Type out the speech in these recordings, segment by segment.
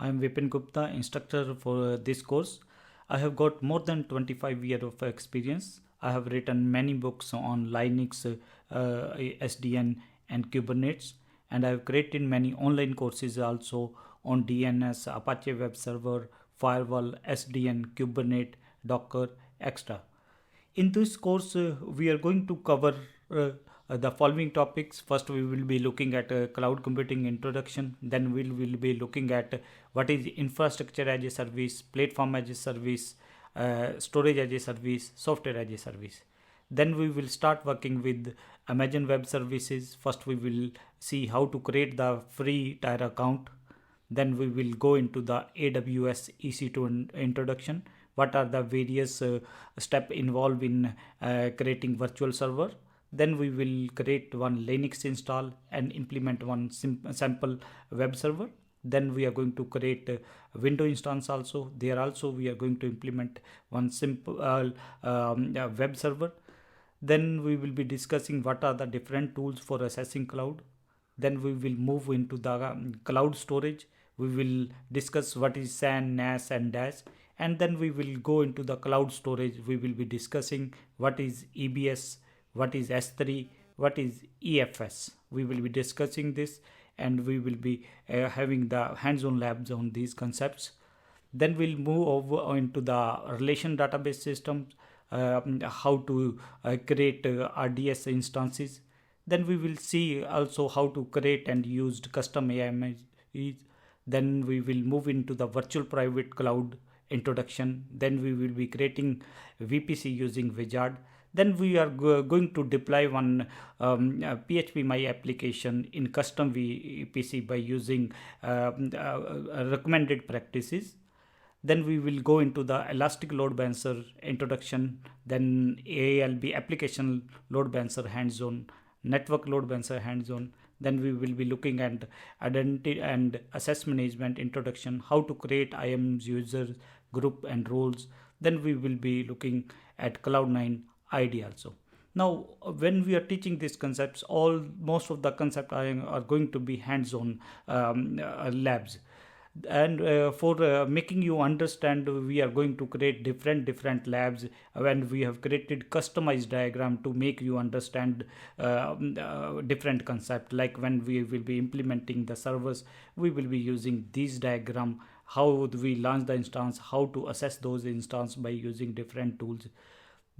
I am Vipin Gupta, instructor for this course. I have got more than 25 years of experience. I have written many books on Linux, SDN, and Kubernetes, and I have created many online courses also on DNS, Apache Web Server, Firewall, SDN, Kubernetes, Docker, etc. In this course, we are going to cover the following topics. First, we will be looking at cloud computing introduction. Then we will be looking at what is infrastructure as a service, platform as a service, storage as a service, software as a service. Then we will start working with Amazon Web Services. First, we will see how to create the free tier account. Then we will go into the AWS EC2 introduction. What are the various steps involved in creating virtual server? Then we will create one Linux install and implement one sample web server. Then we are going to create a window instance also. There also we are going to implement one simple web server. Then we will be discussing what are the different tools for assessing cloud. Then we will move into the cloud storage. We will discuss what is SAN, NAS and DAS. And then we will go into the cloud storage. We will be discussing what is EBS, what is S3, what is EFS. We will be discussing this, and we will be having the hands-on labs on these concepts. Then we'll move over into the relation database systems, how to create RDS instances. Then we will see also how to create and use custom AIMs. Then we will move into the virtual private cloud introduction. Then we will be creating VPC using Wizard. Then we are going to deploy one PHP My application in custom VPC by using recommended practices. Then we will go into the elastic load balancer introduction. Then ALB application load balancer hands-on, network load balancer hands-on. Then we will be looking at identity and access management introduction, how to create IAMs, users, group and roles. Then we will be looking at Cloud9 ID also. Now, when we are teaching these concepts, most of the concepts are going to be hands-on labs. And for making you understand, we are going to create different labs when we have created customized diagram to make you understand different concept. Like when we will be implementing the servers, we will be using these diagram, how do we launch the instance, how to assess those instances by using different tools.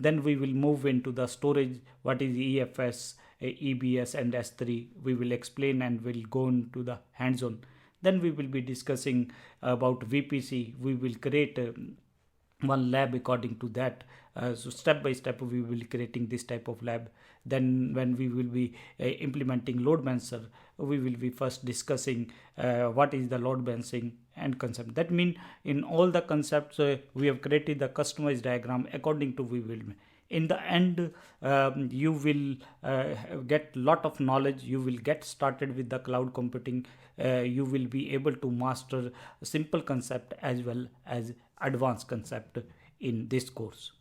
Then we will move into the storage, what is EFS, EBS and S3. We will explain and we'll go into the hands-on. Then we will be discussing about VPC. We will create one lab according to that. So step by step we will be creating this type of lab. Then when we will be implementing load balancer, we will be first discussing what is the load balancing and concept. That means in all the concepts we have created the customized diagram according to we will. In the end, you will get lot of knowledge. You will get started with the cloud computing. You will be able to master simple concept as well as advanced concept in this course.